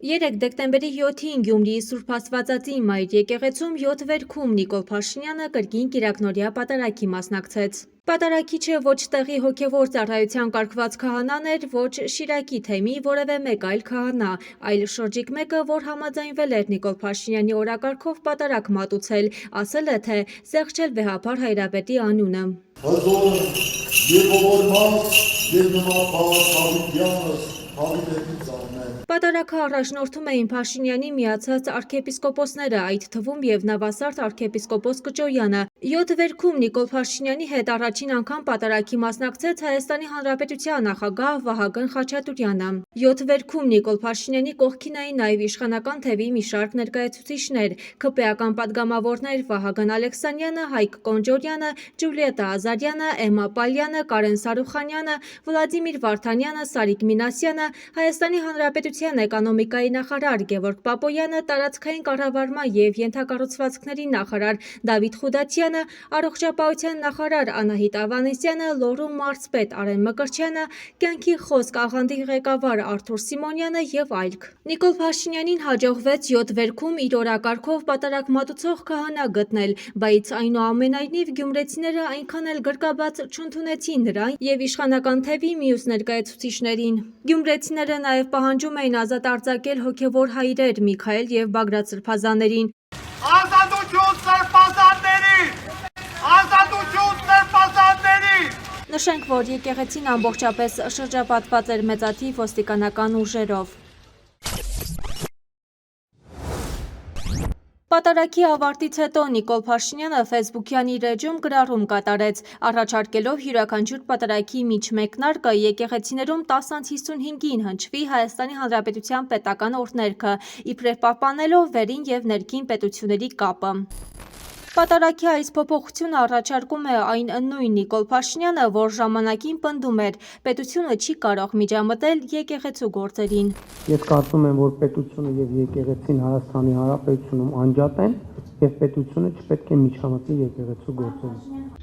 3 դեկտեմբերի 7-ին Գյումրիի Սուրբ Աստվածածի Մայր եկեղեցում 7 վերքում Նիկոլ Փաշինյանը կրկին կիրակնօրյա պատարագի մասնակցեց։ Պատարագիչը ոչ տեղի հոգևոր ծառայության կարգված քահանան էր, ոչ Շիրակի թեմի որևէ մեկ այլ քահանա, այլ շրջիկ մեկը, որ համաձայնվել էր Նիկոլ Փաշինյանի օրակարգով պատարագ մատուցել, ասել է, թե զեղչել վեհափար Հայրապետի անունը։ Պատարագը առաջնորդում էին Փաշինյանի միացած արքեպիսկոպոսները, այդ թվում և նավասարդ արքեպիսկոպոս Կճոյանը։ 7 վերքում Նիկոլ Փաշինյանի հետ առաջին անգամ պատարագի մասնակցեց Հայաստանի Հանրապետության նախագահ Վահագն Խաչատուրյանը։ 7 վերքում Նիկոլ Փաշինյանի կողքին էին նաև իշխանական թևի մի շարք ներկայացուցիչներ, ՔՊ-ական պատգամավորներ Վահագն Ալեքսանյանը, Հայկ Կոնջորյանը, Ջուլիետտա Ազարյանը, Էմմա Պալյանը, Կարեն Սարուխանյանը, Վլադիմիր Վարդանյանը, Սարիկ Մինասյանը, Հայաստանի Հանրապետության էկոնոմիկայի նախարար Գևորգ Պապոյանը, տարածքային կառավարման և ենթակառուցվածքների նախարար Դավիթ Խուդացյանը, առողջապահության նախարար Անահիտ Ավանեսյանը, Լոռու մարզպետ Արեն Մկրտչյանը, կյանքի խոսք աղանդի ղեկավար Արթուր Սիմոնյանը և այլք։ Նիկոլ Փաշինյանին հաջողվեց 7 վերքում իր օրակարգով պատարագ մատուցող քահանա գտնել, բայց այնուամենայնիվ գյումրեցիները այնքան էլ գրկաբաց չընդունեցին նրան և իշխանական թևի մյուս ներկայացուցիչներին։ Գյումրեցիները նաև պահանջում էին ազատ արձակել հոգևոր հայրեր Միքայել և Բագրատ Սրբազաններին։ Ազատություն սրբազաններին! Ազատություն սրբազաններին! Նշենք, որ եկեղեցին ամբողջապես շրջապատված էր մեծաթիվ ոստիկանական ուժերով։ Պատարագի ավարտից հետո Նիկոլ Փաշինյանը ֆեյսբուքյան իր էջում գրառում կատարեց, առաջարկելով յուրաքանչյուր պատարագի միջմեկնարկը եկեղեցիներում 10-55-ին հնչվի Հայաստանի Հանրապետության պետական օրհներգը, իբրև պահպանելով վերին և ներքին պետությունների կապը։ Պատարագի այս փոփոխությունը առաջարկում է այն նույն Նիկոլ Փաշինյանը, որ ժամանակին պնդում էր՝ պետությունը չի կարող միջամտել եկեղեցու գործերին։ Ես կարծում եմ, որ պետությունը և եկեղեցին Հայաստանի Հանրապետությունում անջատ են և պետությունը չպետք է միջամտի եկեղեցու գործերին։